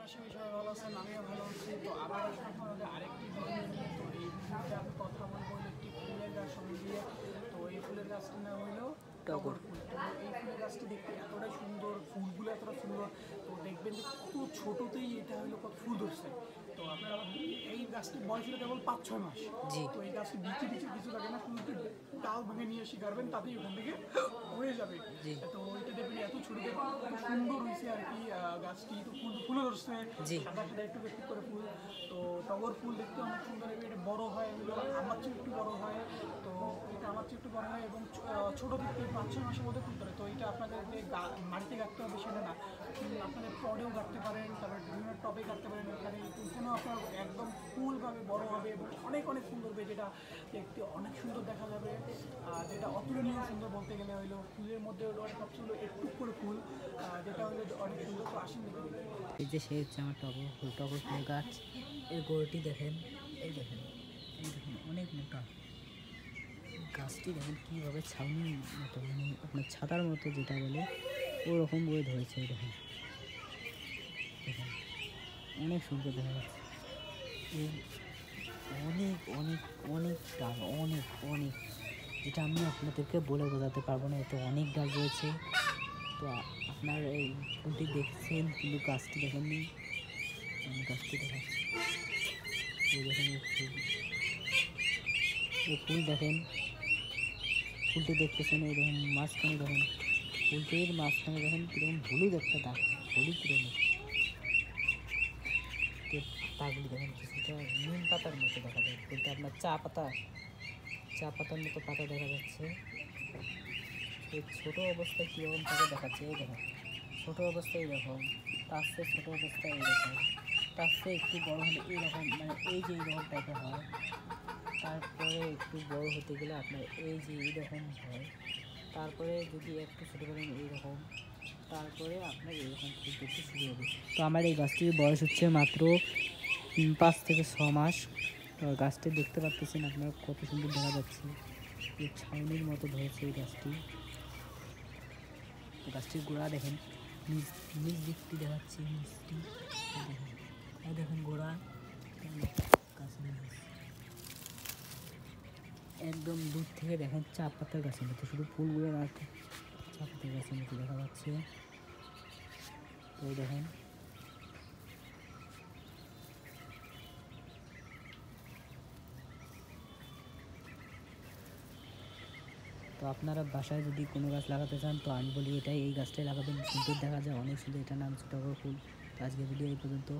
আশা করি সবাই ভালো আছেন, আমিও ভালো আছি। তো আবার আসলাম আপনাদের আরেকটি ভিডিও নিয়ে। তো এই ভিডিওতে আমি কথা বলবো একটি ফুলের গাছ সম্বন্ধে। তো এই ফুলের গাছটির নাম হলো টগর ফুল। তো এই ফুলের গাছটি দেখতে এতটাই সুন্দর, ফুলগুলো এতটা সুন্দর। তো দেখবেন যে কত ছোটোতেই এটা হলো কত ফুল ধরছে। তো আপনারা এই গাছটির বয়স হলো কেবল 5-6 মাস। জি। তো এই গাছটি বিচি কিছু থাকে না, শুধু ডাল ভেঙে নিয়ে এসে গাড়বেন, তাতেই ওখান থেকে হয়ে যাবে। জি। তো ওইটা দেখবেন এত ছোটো দেখুন কত সুন্দর হয়েছে আর কি গাছটি। তো ফুলও ধরছে, জি। সাদা সাদা একটু একটু করে ফুল। তো টগর ফুল দেখতে অনেক সুন্দর, এটা বড় হয়, এগুলো আমার চেয়ে একটু বড় হয়। তো এটা আমার চেয়ে একটু বড় হয় এবং ছোটো থেকে 5-6 মাসের মধ্যে ফুল ধরে। তো এটা আপনাদের যে মাটিতে গাঁথতে হবে সেটা না, আপনাদের পটেও গাঁথতে পারেন, তারপরে বিভিন্ন টবে গাঁথতে পারেন। এখানে এখানেও আপনার একদম ফুলভাবে বড় হবে এবং অনেক অনেক সুন্দর হবে, যেটা দেখতে অনেক সুন্দর দেখা যাবে। যেটা অতুলনীয় সুন্দর বলতে গেলে হইলো ফুলের মধ্যে হলো সবচেয়ে হলো একটু করে ফুল, যেটা হলো অনেক সুন্দর। তো আসেন দেখে নিন। এই যে সে হচ্ছে আমার টগর ফুল গাছ। এর গোড়টি দেখেন, এই দেখেন, এই দেখেন অনেক মোটা। গাছটি দেখেন কীভাবে ছাউনির মতো, মানে আপনার ছাতার মতো যেটা বলে ওরকম বয়ে ধরেছে। এই দেখেন, দেখেন অনেক সুন্দর দেখা যাচ্ছে। এর অনেক অনেক অনেক ডাল, অনেক অনেক, যেটা আমি আপনাদেরকে বলে বোঝাতে পারবো না, এতে অনেক ডাল রয়েছে। তো আপনার এই ফুলটি দেখছেন কিন্তু গাছটি দেখেননি, আমি গাছটি দেখাচ্ছি। এই দেখেন এই ফুল দেখেন, ফুলটি দেখতেছেন। এই দেখেন মাঝখানে দেখেন, ফুলটির মাঝখানে দেখেন কীরকম হলুদ একটা দাগ, হলুদ রঙের। পাতাগুলি দেখেন কিছুটা নিম পাতার মতো দেখা যায়, বলতে আপনার চা পাতার মতো পাতা দেখা যাচ্ছে। এই ছোটো অবস্থায় কীরকম থাকে দেখাচ্ছে। এই দেখেন ছোটো অবস্থায় এইরকম, তার চেয়ে ছোটো অবস্থায় এইরকম, তার চেয়ে একটু বড় হলে এইরকম, মানে এই যে এইরকম টাইপের হয়। তারপরে একটু বড় হতে গেলে আপনার এই যে এইরকম হয়। তারপরে যদি একটু ছোটো করেন এইরকম, তারপরে আপনার এইরকম ফুল দেখতে শুরু হবে। তো আমার এই গাছটির বয়স হচ্ছে মাত্র 5 থেকে 6 মাস। তো গাছটি দেখতে পাচ্ছেন আপনারা কত সুন্দর দেখা যাচ্ছে, এই ছাউনির মতো ধরেছে এই গাছটি। তো গাছটির গোড়া দেখেন, নিচ দিকটি দেখাচ্ছি, নিচটি দেখেন, এই দেখেন গোড়া গাছের নিচ একদম দূর থেকে দেখেন চা পাতার গাছের মতো, শুধু ফুলগুলো না চা পাতার গাছের মতো দেখা যাচ্ছে। তো দেখেন তো আপনারা বাসায় যদি কোনো গাছ লাগাতে চান তো আমি বলি এটাই, এই গাছটাই লাগাবেন, সুন্দর দেখা যায়, অনেক সুন্দর। এটার নাম হচ্ছে টগর ফুল। তো আজকে ভিডিও এই পর্যন্ত।